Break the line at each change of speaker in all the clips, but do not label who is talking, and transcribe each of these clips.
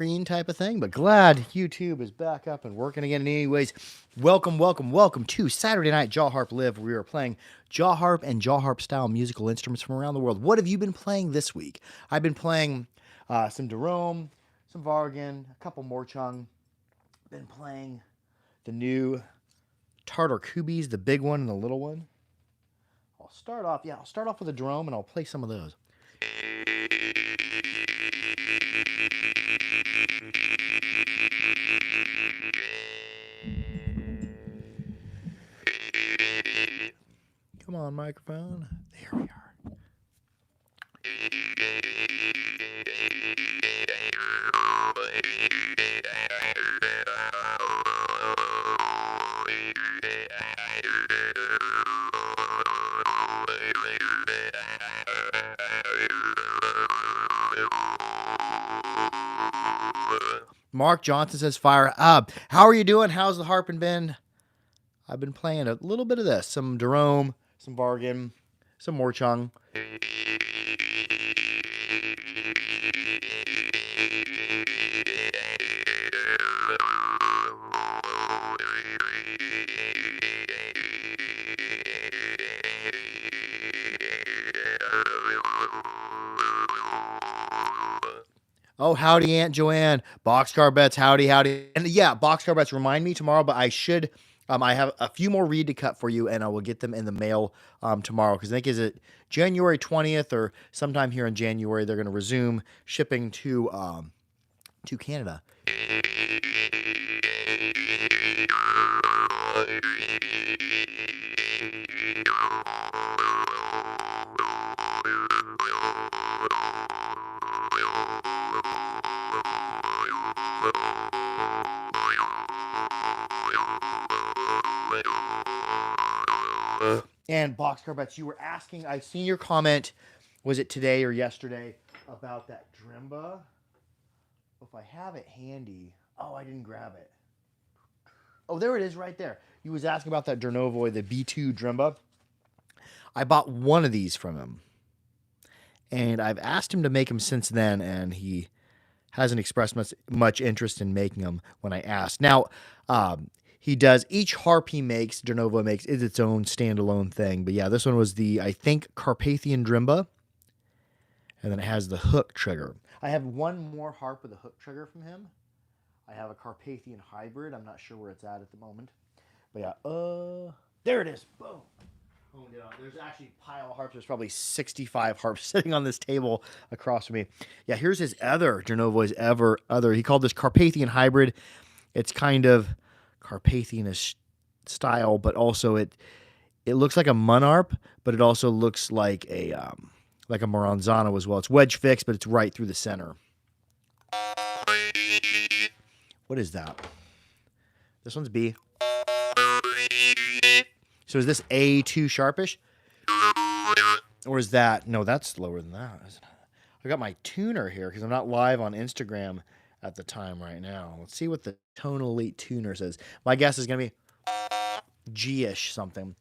screen type of thing, but glad YouTube is back up and working again. Anyways, welcome to Saturday Night Jaw Harp Live. We are playing jaw harp and jaw harp style musical instruments from around the world. What have you been playing this week? I've been playing some Jerome, some Vargan, a couple more Chung. Been playing the new Tartar Kubis, the big one and the little one. I'll start off with a Jerome and I'll play some of those. Come on, microphone. There we are. Mark Johnson says fire up. How are you doing? How's the harping been? I've been playing a little bit of this. Some Jerome, some Vargan, some more Chung. Oh, howdy, Aunt Joanne. Boxcar Bets, howdy. And yeah, Boxcar Bets, remind me tomorrow, but I should, I have a few more read to cut for you, and I will get them in the mail tomorrow, because I think is it January 20th or sometime here in January, they're going to resume shipping to Canada. And Boxcar Bets, you were asking, I've seen your comment, was it today or yesterday, about that Drimba? If I have it handy, oh, I didn't grab it. Oh, there it is right there. You was asking about that Dernovoy, the B2 Drimba. I bought one of these from him. And I've asked him to make them since then, and he hasn't expressed much interest in making them when I asked. Now, he does, each harp he makes, Dernovoy makes, is its own standalone thing. But yeah, this one was the, I think, Carpathian Drimba. And then it has the hook trigger. I have one more harp with a hook trigger from him. I have a Carpathian hybrid. I'm not sure where it's at the moment. But yeah, there it is. Boom. There's actually a pile of harps. There's probably 65 harps sitting on this table across from me. Yeah, here's his other, Dernovoy's other. He called this Carpathian hybrid. It's kind of Carpathian-ish style, but also it looks like a Munarp, but it also looks like a Maranzano as well. It's wedge fixed, but it's right through the center. What is that? This one's B. So is this A2 sharpish? Or is that... No, that's lower than that. I got my tuner here because I'm not live on Instagram at the time right now. Let's see what the Tonal Elite tuner says. My guess is going to be G-ish something.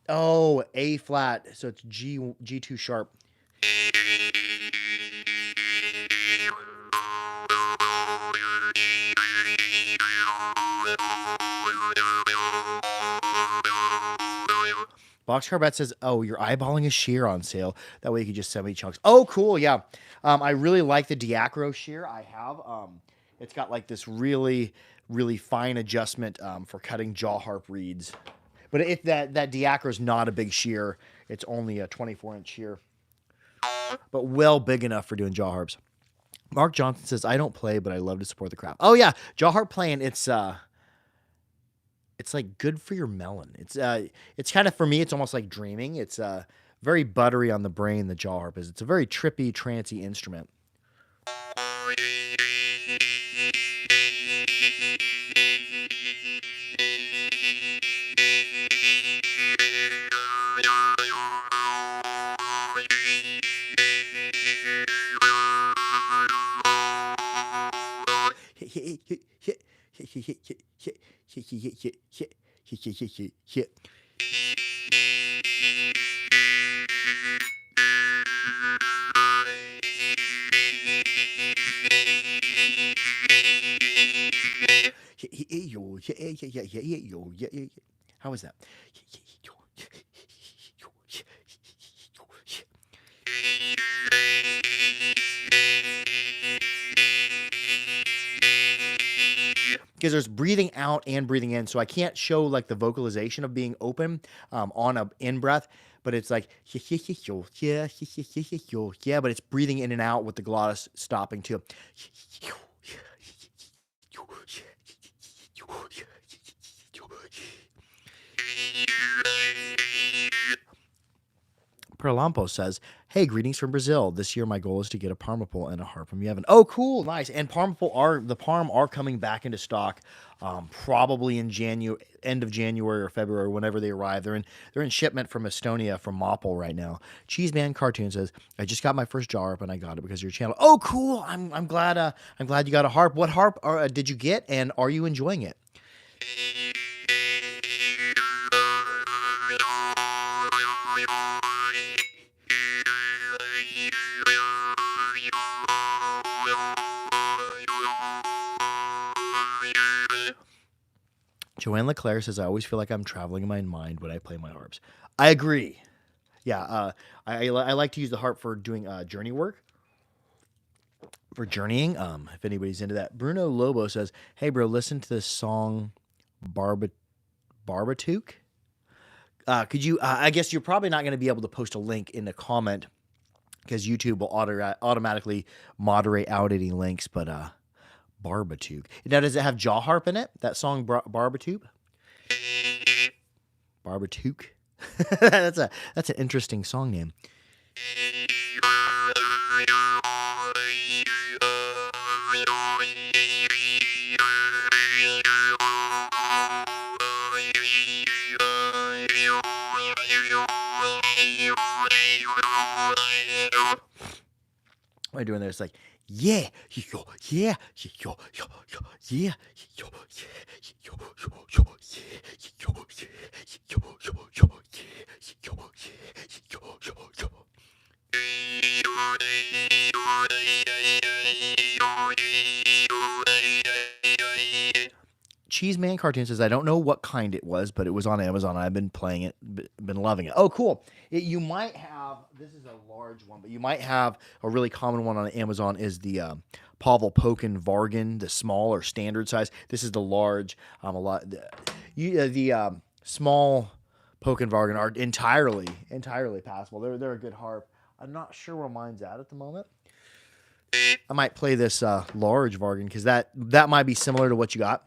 Oh, A flat. So it's G2 sharp. Boxcar Bet says, oh, you're eyeballing a shear on sale. That way you can just send me chunks. Oh, cool. Yeah. I really like the Diacro shear I have. It's got like this really, really fine adjustment for cutting jaw harp reeds. But if that Diacro is not a big shear, it's only a 24-inch shear. But well big enough for doing jaw harps. Mark Johnson says, I don't play, but I love to support the craft. Oh, yeah. Jaw harp playing, it's like good for your melon. It's kind of, for me, it's almost like dreaming. It's very buttery on the brain, the jaw harp is. It's a very trippy, trancy instrument. How is that? Because there's breathing out and breathing in, so I can't show like the vocalization of being open on a in breath, but it's like yeah, but it's breathing in and out with the glottis stopping too. Perlampo says, "Hey, greetings from Brazil. This year, my goal is to get a Parma pole and a harp from Yevon." Oh, cool, nice. And the Parm are coming back into stock, probably in end of January or February, whenever they arrive. They're in shipment from Estonia from Moppel right now. Cheeseman Cartoon says, "I just got my first jaw harp and I got it because of your channel." Oh, cool. I'm glad. I'm glad you got a harp. What harp did you get, and are you enjoying it? Joanne Leclerc says, "I always feel like I'm traveling in my mind when I play my harps." I agree. Yeah, I like to use the harp for doing journey work, for journeying. If anybody's into that. Bruno Lobo says, "Hey, bro, listen to this song, Barbatook." Could you? I guess you're probably not going to be able to post a link in the comment because YouTube will automatically moderate out any links. But Barbatook. Now, does it have jaw harp in it? That song, Barbatook. Barbatook. that's an interesting song name. What am I doing there? It's like, yeah, yo, yeah, yo, yo, yo, yeah, yo, yeah, yo, yo, yo, yeah, yo, yeah, yo, yo, yo, yeah, yo, yeah, yo, yo, yo. Cheeseman Cartoon says, "I don't know what kind it was, but it was on Amazon. I've been playing it, been loving it." Oh, cool. You might have, this is a large one, but you might have a really common one on Amazon is the Pavel Pokin Vargan, the small or standard size. This is the large. The small Pokin Vargan are entirely passable. They're a good harp. I'm not sure where mine's at the moment. I might play this large Vargan because that might be similar to what you got.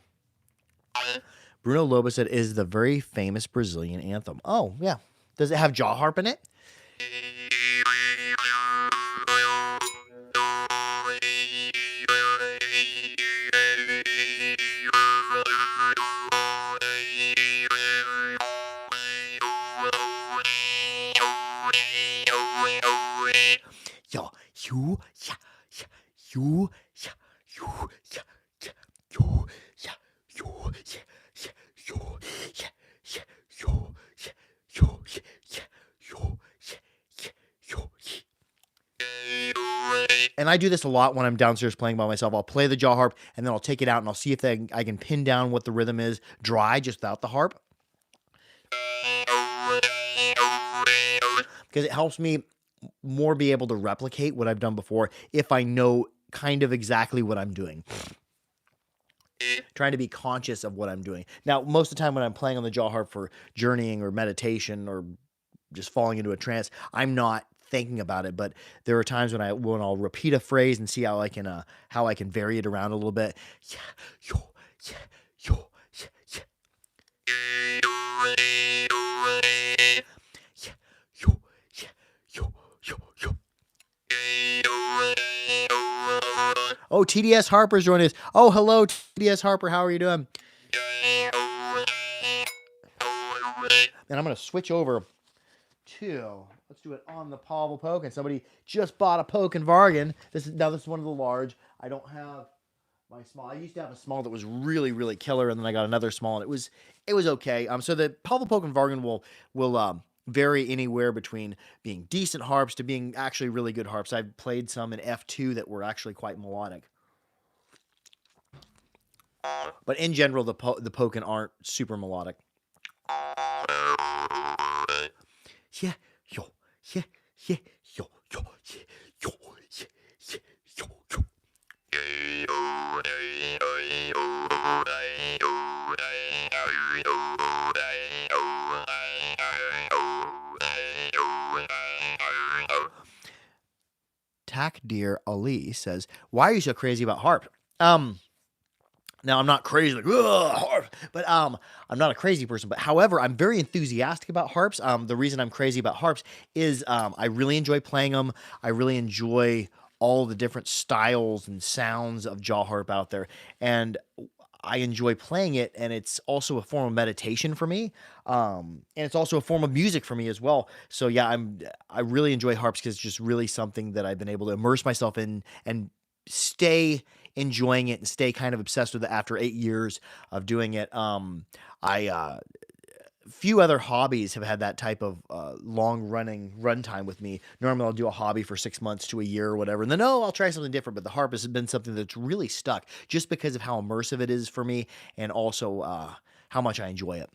Bruno Lobo said, "Is the very famous Brazilian anthem." Oh, yeah. Does it have jaw harp in it? Yo, you, yeah, yeah, you, yeah, you, yeah, yeah, you, yeah, you, yeah, yeah, you, yeah, yeah, you, yeah, you, yeah, you, yeah, you, yeah. And I do this a lot when I'm downstairs playing by myself. I'll play the jaw harp and then I'll take it out and I'll see if I can pin down what the rhythm is dry just without the harp. Because it helps me more be able to replicate what I've done before if I know kind of exactly what I'm doing. Trying to be conscious of what I'm doing. Now, most of the time when I'm playing on the jaw harp for journeying or meditation or just falling into a trance, I'm not thinking about it. But there are times when I'll repeat a phrase and see how I can vary it around a little bit. Yeah, yo, yeah, yo, yeah, yeah. Yeah, yo, yeah, yo, yo, yo. Oh, TDS Harper's joining us. Oh, hello, TDS Harper. How are you doing? And I'm going to switch over to, let's do it on the Pavel Poke. And somebody just bought a Poke and Vargan. This is one of the large. I don't have my small. I used to have a small that was really, really killer, and then I got another small, and it was okay. So the Pavel Poke and Vargan will vary anywhere between being decent harps to being actually really good harps. I've played some in F2 that were actually quite melodic. But in general, the polka aren't super melodic. Yeah, yo, yeah, yeah, yo, yo, yeah, yo, yeah, yeah, yo, yo. Tack Deer Ali says, "Why are you so crazy about harp?" Now I'm not crazy like harp, but I'm not a crazy person. But however, I'm very enthusiastic about harps. The reason I'm crazy about harps is I really enjoy playing them. I really enjoy all the different styles and sounds of jaw harp out there, and I enjoy playing it. And it's also a form of meditation for me, and it's also a form of music for me as well. So yeah, I really enjoy harps because it's just really something that I've been able to immerse myself in and stay enjoying it and stay kind of obsessed with it after 8 years of doing it. I Few other hobbies have had that type of long running runtime with me. Normally, I'll do a hobby for 6 months to a year or whatever, and then I'll try something different. But the harp has been something that's really stuck just because of how immersive it is for me, and also how much I enjoy it.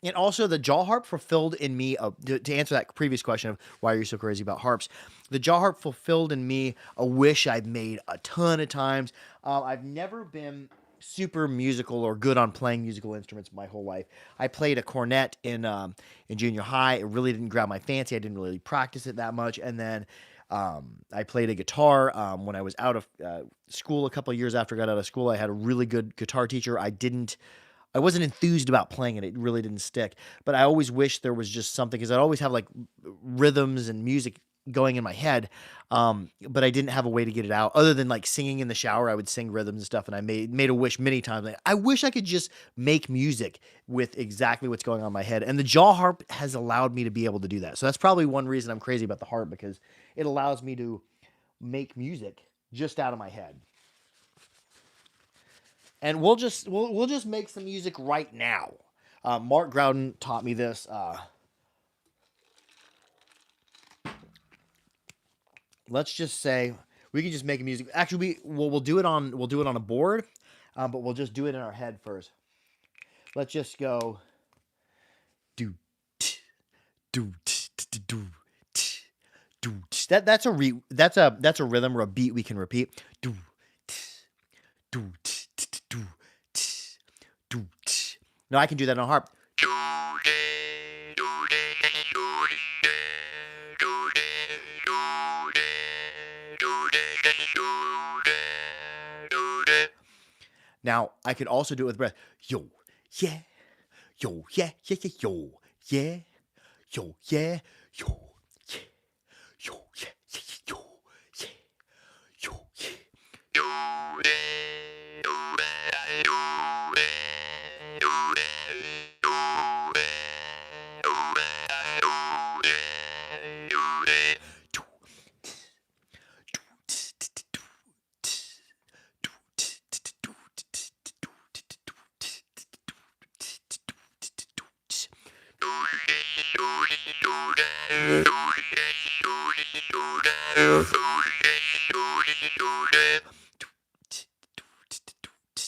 And also, the jaw harp fulfilled in me, to answer that previous question of why are you so crazy about harps, the jaw harp fulfilled in me a wish I've made a ton of times. I've never been super musical or good on playing musical instruments my whole life. I played a cornet in junior high. It really didn't grab my fancy. I didn't really practice it that much. And then I played a guitar when I was out of school. A couple of years after I got out of school, I had a really good guitar teacher. I wasn't enthused about playing it. It really didn't stick. But I always wish there was just something because I'd always have like rhythms and music going in my head, but I didn't have a way to get it out other than like singing in the shower. I would sing rhythms and stuff, and I made a wish many times. Like, I wish I could just make music with exactly what's going on in my head, and the jaw harp has allowed me to be able to do that. So that's probably one reason I'm crazy about the harp because it allows me to make music just out of my head. And we'll just make some music right now. Mark Groudon taught me this. Let's just say we can just make music. Actually, we'll do it on a board, but we'll just do it in our head first. Let's just go do do do do. That's a rhythm or a beat we can repeat. Do do do do. Now I can do that on a harp. Now I could also do it with breath. Yo, yeah, yo, yeah, yeah, yeah, yo, yeah, yo, yeah, yo, yeah, yo, yeah, yeah, yeah, yo, yeah, yo, yeah.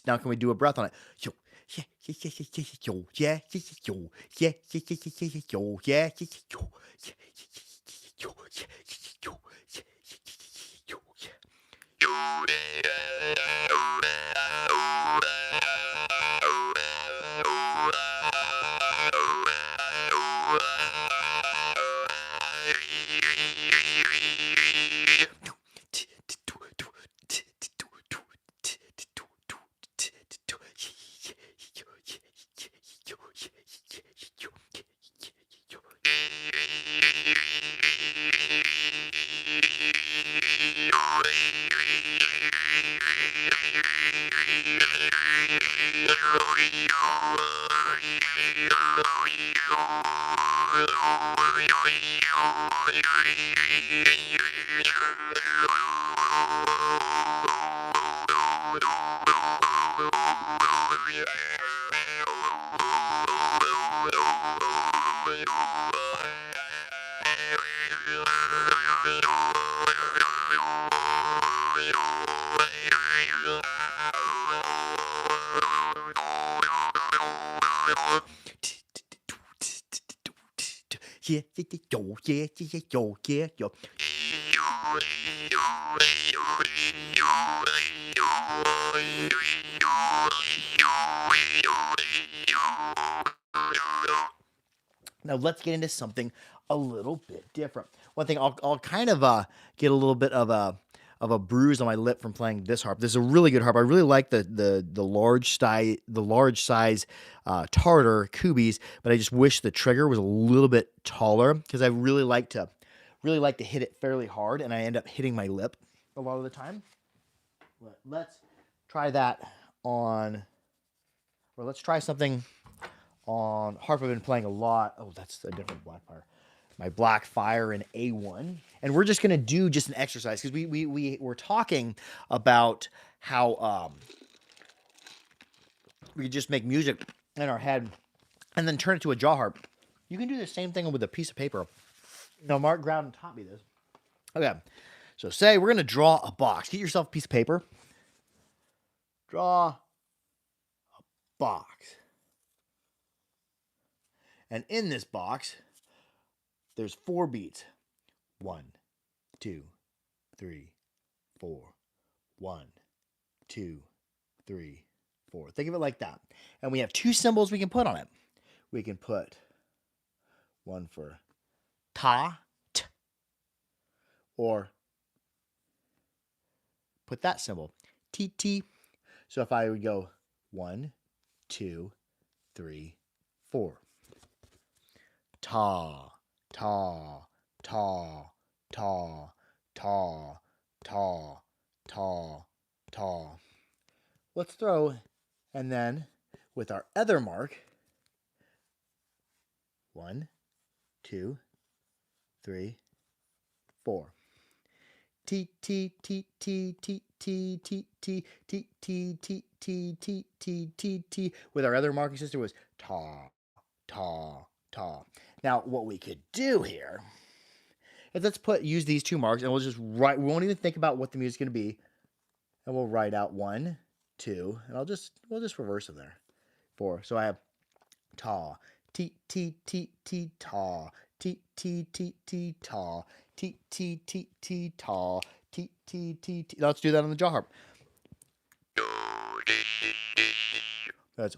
Now can we do a breath on it? Yo, yeah, yeah, yeah, yeah, yeah, yo, yeah, yeah, yeah, yo, yeah, yeah, yeah, yeah, yeah, yeah, yo, yeah, yeah, yeah, yo, yeah, yeah, yeah, yo, yeah, yeah, yo, yeah, yeah, yo, Yeah, yo, yeah, yeah, yo, yeah, yo. Now let's get into something a little bit different. One thing I'll kind of get a little bit of a bruise on my lip from playing this harp. This is a really good harp. I really like the large size Tartar Kubies, but I just wish the trigger was a little bit taller because I really like to hit it fairly hard, and I end up hitting my lip a lot of the time. But let's try that on, or let's try something on harp. I've been playing a lot. Oh, that's a different Blackfire. My Blackfire in A1. And we're just going to do just an exercise because we were talking about how we just make music in our head and then turn it to a jaw harp. You can do the same thing with a piece of paper. Now, Mark Groudon taught me this. Okay, so say we're going to draw a box. Get yourself a piece of paper. Draw a box. And in this box, there's 4 beats. 1, 2, 3, 4. 1, 2, 3, 4. Think of it like that. And we have 2 symbols we can put on it. We can put one for ta, t, or put that symbol, t, t. So if I would go 1, 2, 3, 4. Ta, ta, ta, ta, ta, ta, ta, ta. Let's throw, and then with our other mark, 1, 2, 3, 4. T T T T T T T T T T T T T T T T. With our other marking system was ta, ta, ta. Now what we could do here is use these 2 marks, and we'll just write. We won't even think about what the music's going to be, and we'll write out 1, 2, and we'll just reverse them there. 4. So I have ta, t t t t ta, t t t t ta, t t t t ta, t t t t. Let's do that on the jaw harp. That's.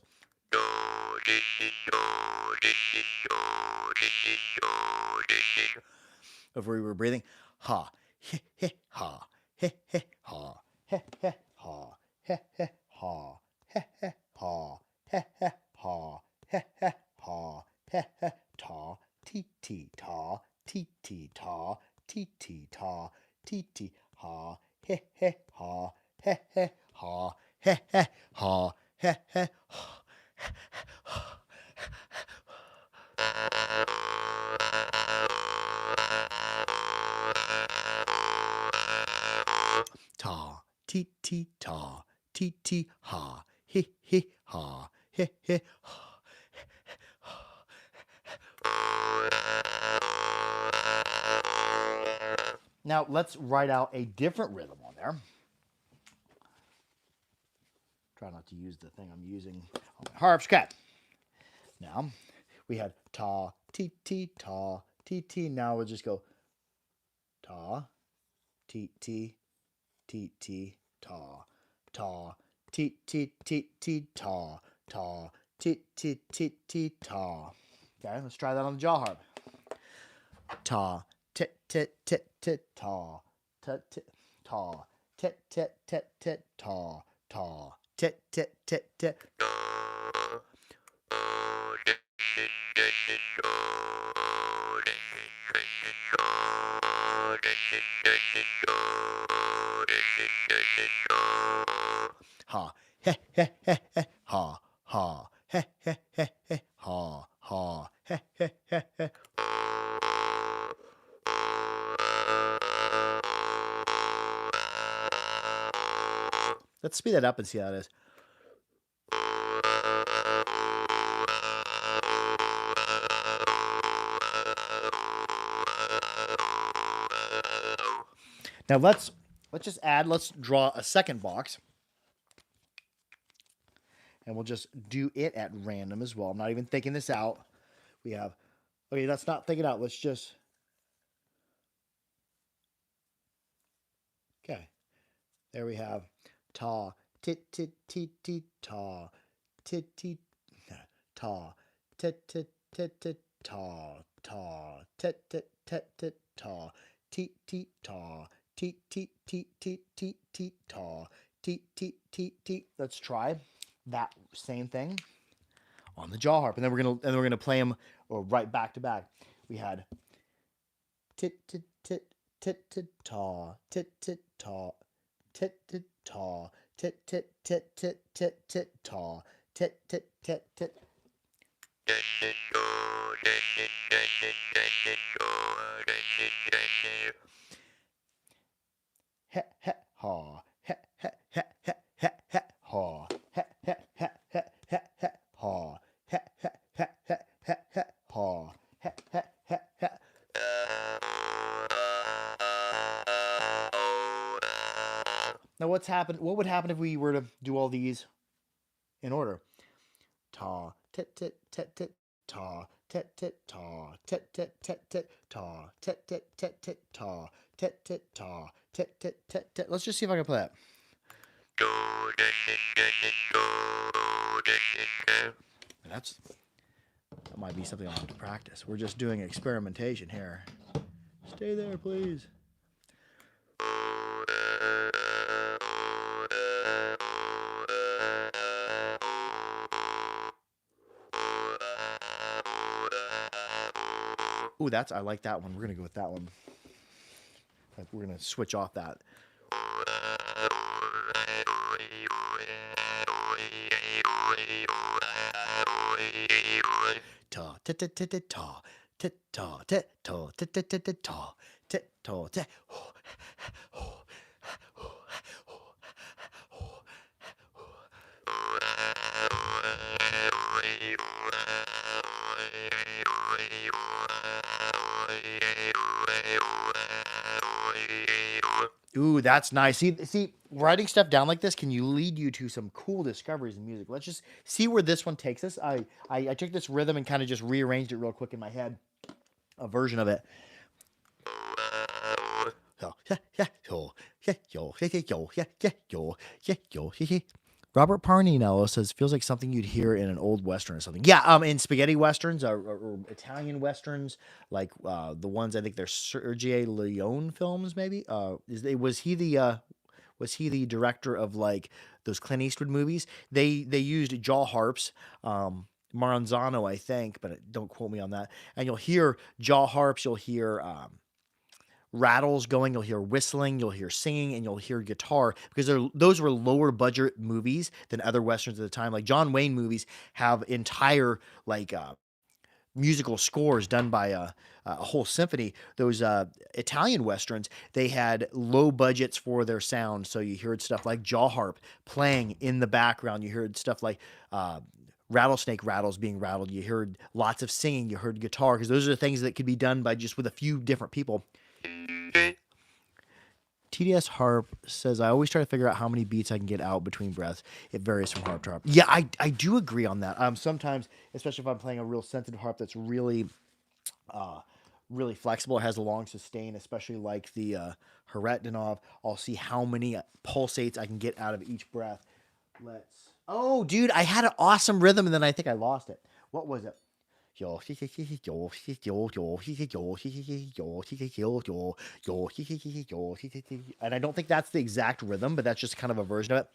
If we were breathing, ha, he, ha, he, ha, he, ha, he, ha, he, ha, he, ha, he, ha, he, ta, ti ti ta, ti ti ta, ti ti ta, ti ti ha, he, ha, he, ha, he, ha, he, ta, ti ti ta, ti ti ha, he ha, he ha. Now let's write out a different rhythm on there. Try not to use the thing I'm using on my harps. Okay. Now we had ta, ti ti ta, ti ti. Now we'll just go ta, ti ti, ti ti ta, ta, ti ti ti ti ta, ta, ti ti ti ti ta. Okay, let's try that on the jaw harp. Ta, ti ti ti ti ta, ta ti ta, ti ti ti ti ta, ta, ti ti ti ti. Ha, he, ha, ha, he, ha, ha, he. Let's speed that up and see how it is. Now let's just add. Let's draw a second box, and we'll just do it at random as well. I'm not even thinking this out. We have. Okay, let's not think it out. Let's just. Okay. There we have ta tit tit tit tit ta tit tit ta tit tit tit tit ta ta tit tit tit tit ta tit tit ta tit tit tit tit tit tit ta tit tit tit tit. Let's try that same thing on the jaw harp, and then we're gonna play them right back to back. We had tit tit tit tit tit ta tit tit ta tit tit ta tit tit tit tit tit tit ta tit tit tit tit. He he ha he he he he he he ha he he he he he he ha he he he he he he ha he he he he. Now what's happened? What would happen if we were to do all these in order? Ta tit tit tit tit ta tit tit ta tit tit tit tit ta tit tit tit tit ta tit tit ta tit tit tit tit. Let's just see if I can play it. That might be something I'll have to practice. We're just doing experimentation here. Stay there, please. Ooh, I like that one. We're gonna go with that one. We're gonna switch off that. Ta ta ta ta ta ta ta ta ta ta ta ta ta ta ta ta ta. Ooh, that's nice. See, writing stuff down like this can lead you to some cool discoveries in music. Let's just see where this one takes us. I took this rhythm and kind of just rearranged it real quick in my head, a version of it. Robert Parninello says feels like something you'd hear in an old western or something. Yeah, in spaghetti westerns or Italian westerns, like the ones I think they're Sergio Leone films. Maybe was he the director of like those Clint Eastwood movies? They used jaw harps. Maranzano, I think, but don't quote me on that. And you'll hear jaw harps. You'll hear rattles going, you'll hear whistling, you'll hear singing, and you'll hear guitar, because those were lower budget movies than other westerns at the time. Like John Wayne movies have entire like musical scores done by a whole symphony. Those Italian westerns, they had low budgets for their sound, so you heard stuff like jaw harp playing in the background. You heard stuff like rattlesnake rattles being rattled. You heard lots of singing. You heard guitar, because those are the things that could be done by just with a few different people. TDS Harp says, I always try to figure out how many beats I can get out between breaths. It varies from harp to harp. Yeah, I do agree on that. Sometimes, especially if I'm playing a real sensitive harp that's really really flexible, it has a long sustain, especially like the Haretdinov, I'll see how many pulsates I can get out of each breath. Oh, dude, I had an awesome rhythm, and then I think I lost it. What was it? And I don't think that's the exact rhythm, but that's just kind of a version of it.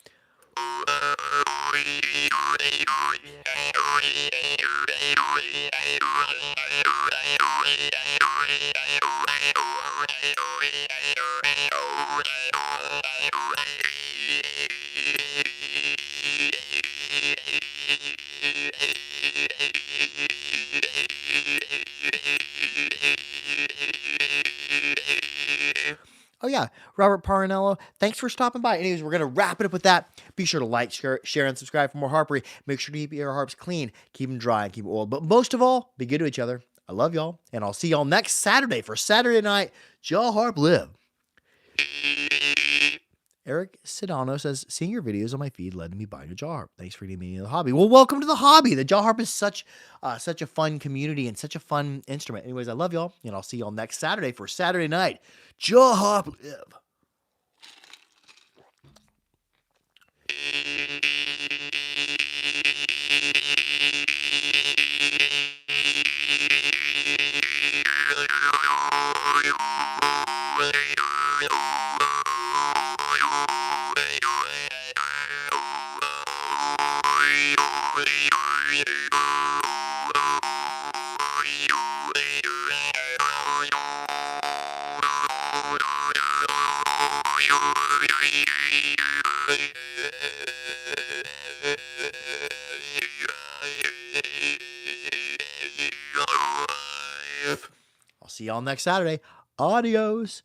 Oh, yeah. Robert Parnello, thanks for stopping by. Anyways, we're going to wrap it up with that. Be sure to like, share, and subscribe for more harpery. Make sure to keep your harps clean, keep them dry, and keep them oiled. But most of all, be good to each other. I love y'all, and I'll see y'all next Saturday for Saturday Night Jaw Harp Live. Eric Sedano says, seeing your videos on my feed led to me buying a jaw harp. Thanks for getting me into the hobby. Well, welcome to the hobby. The jaw harp is such a fun community and such a fun instrument. Anyways, I love y'all, and I'll see y'all next Saturday for Saturday night. Jaw harp live. I'll see y'all next Saturday. Adios.